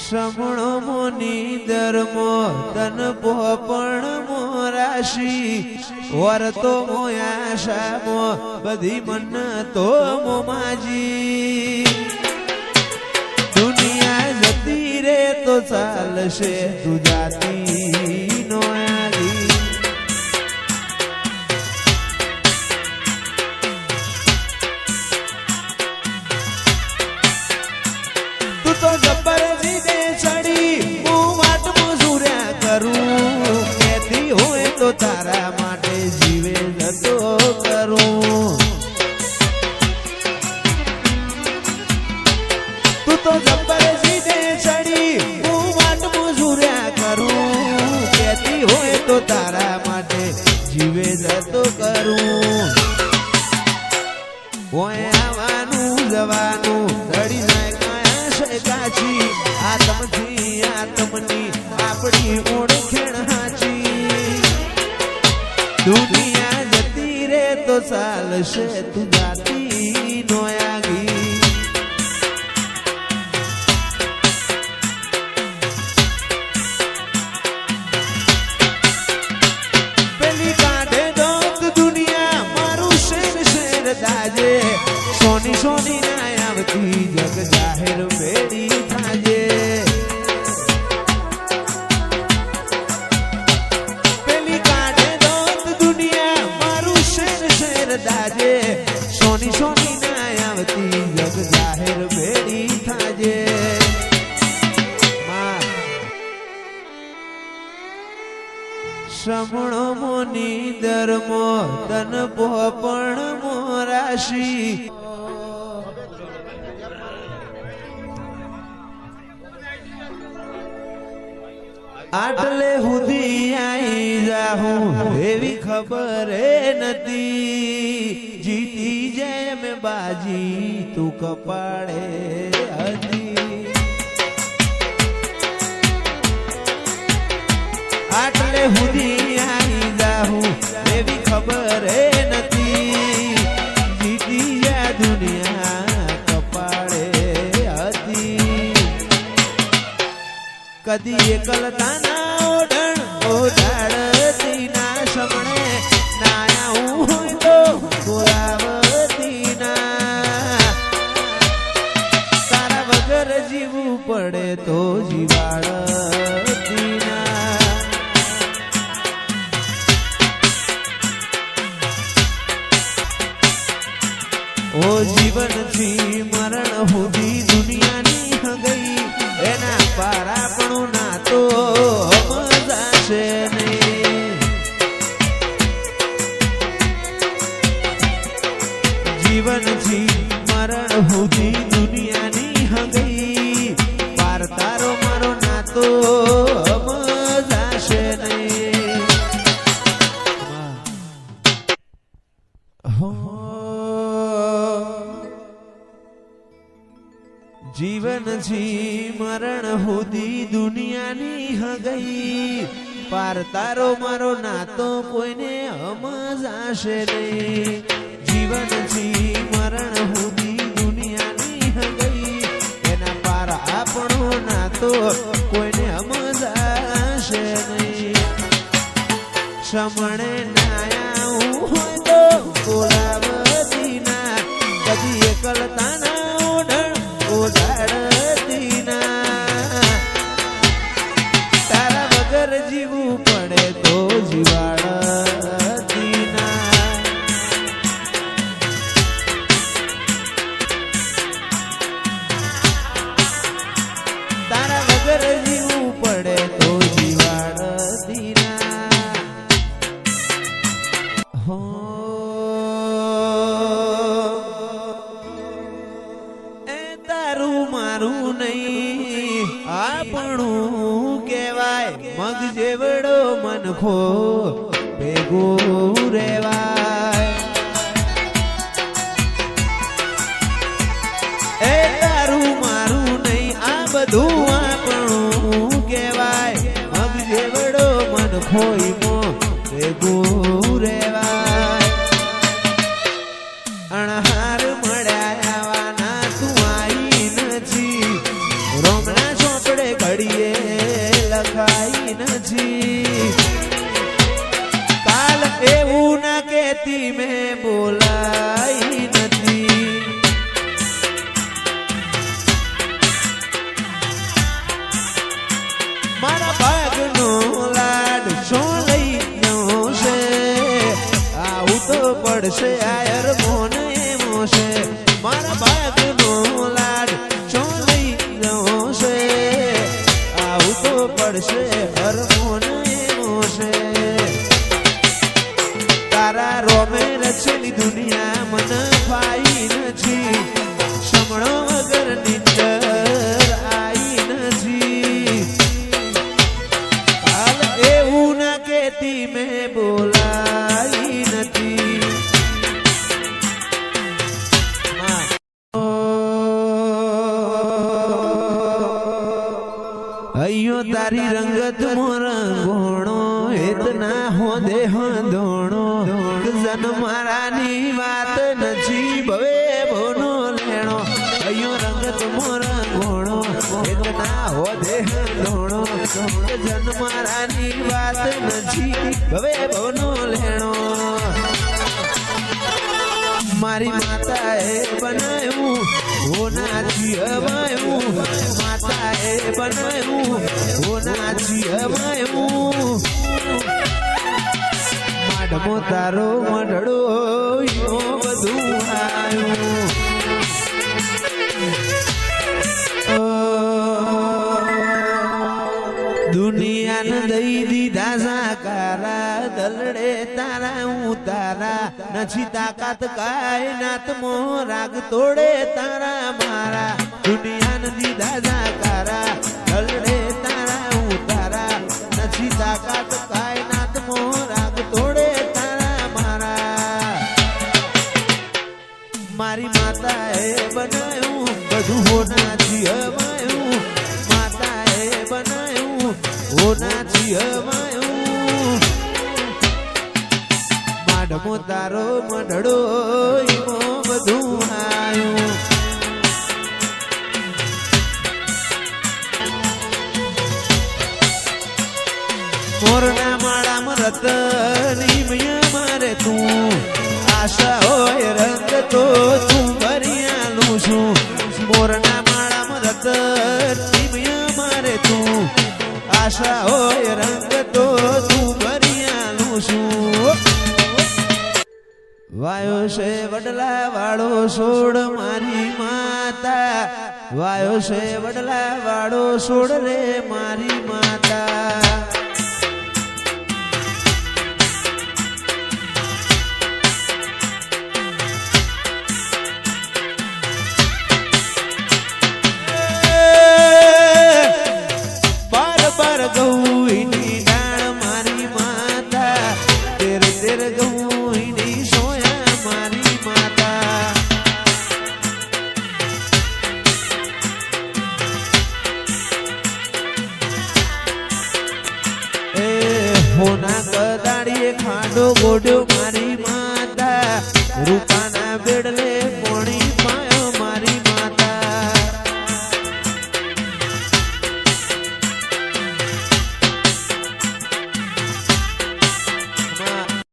श्रवणो मुनि धर्मो तन पोपण मोराशी वर्तो मोयाशा मो बधी मन तो मो माजी दुनिया जती रे तो चालशे तू जाती नो आगी तू तो जबर जीदे चढ़ी मु वाट मजूर्या करूं कहती होए तो तारा माटे जीवे जतो करूं तू तो जबर जीदे चढ़ी मु वाट मजूर्या करूं कहती होए तो तारा माटे जीवे जतो करूं होए आवानू जवानू धड़ी जाए काची आत्मथी आत्मनी आपड़ी ओळखेण हाची दुनिया जती रे तो चालशे तू जाती नो आगी पेली काढे दोत दुनिया मारू शेर शेर दाजे सोनी सोनी ना आवती जग जाहिर बेड़ी थाजे पेली काढे दोत दुनिया मारू शेर शेर दाजे सोनी सोनी ना आवती जग जाहिर बेड़ी थाजे श्रवणो मुनि धर्मो तन पोपण मोराशी आटले हुदी आई जाहूं एवी खबर नती जीती जय में बाजी तू कपाड़े हदी आटले हुदी आई जाहूं एवी खबर नती जीती जय दुनिया कपाड़े हदी कदी एकलता ना ओढण ओढाड़ती ना शमणे नाया होय तो बोलावती ना तारा वगर जीवू पड़े तो जीवाड़ती ना ओ जीवन थी मरण हुदी दुनिया नी हगई एना पारापणो ना तो मजाशे नहीं जीवन थी मरण हुदी दुनिया नी हगई पार तारो मारो ना तो मजाशे नहीं जीवन छी मरण हुदी दुनिया नी हगई पार तारो मारो ना तो कोईने समजाशे नहीं जीवन छी मरण हुदी दुनिया नी हगई एना पार आपणो ना तो कोईने समजाशे नहीं शमणे नाया होय तो बोलावती ना कदी एकलता ना ओढण ओढाड़ती ना तारा वगर जीवू पड़े तो जीवाड़ती ना तारा वगर जीवू पड़े तो जीवाड़ती ना हो मारू नहीं आपणू केवाय मग जेवड़ो मनखो भेगो रेवाय ए तारू मारू नहीं आ बधु आपणू केवाय मग जेवड़ो मनखो मो भेगो रेवाय अणहार मळ्या आवाना तू आई नथी रोमना ચોપડે નથી કાલ એવું ના કેતી મેં બોલાઈ નથી મારા ભાગનો લાડ શું લઈ ગયો છે આવું તો પડશે આયર મોન એમો છે મારા ભાગનો લાડ શું લઈ ગયો છે આવું તો પડશે હર મોન એમો છે તારા રોમે રચેલી દુનિયા મન ફાઈ નથી સમણો વગર નીંદર આઈ નથી હાલ એવું ના કેતી મેં બોલાઈ નથી અయ్યો તારી રંગત મોર ગોણો એતના હો દેહ દોણો જન મારાની વાત નથી ભવે ભોનો લેણો અయ్યો રંગત મોર ગોણો એતના હો દેહ દોણો જન મારાની વાત નથી ભવે ભોનો લેણો મારી માતાએ બનાવ્યું હોનાથી હવાયું માતાએ બનાવ્યું હોનાથી હવાયું માડમો તારો મઢડો બધું આવ્યું દુનિયાને દઈ દીધા સાકારા દલડે તારા ઉતારા નથી તાકાત કાયનાત મો રાગ તોડે તારા મારા દુનિયાને દીધા સાકારા દલડે તારા ઉતારા નથી તાકાત કાયનાત મો રાગ તોડે તારા મારા મારી માતાએ બનાવ્યું બધું હોનાથી હવાયું માતાએ બનાવ્યું હોનાથી હવાયું માડમો તારો મઢડો ઈમો બધું આવ્યું મોરના માળામાં રતની મારે તું આશા હોય રંગ તો તું ભરિયાલું છું મોરના માળામાં રતની મારે તું આશા હોય રંગ તો તું ભરિયાલું છું વાયો છે વડલા વાળો છોડ મારી માતા વાયો છે વડલા વાળો છોડ રે મારી માતા ગૌની ડાળ મારી માતા તેર તેર ગૌની સોયા મારી માતા એ હોના કદાડીએ ખાડો ગોડ્યો મારી માતા રૂપા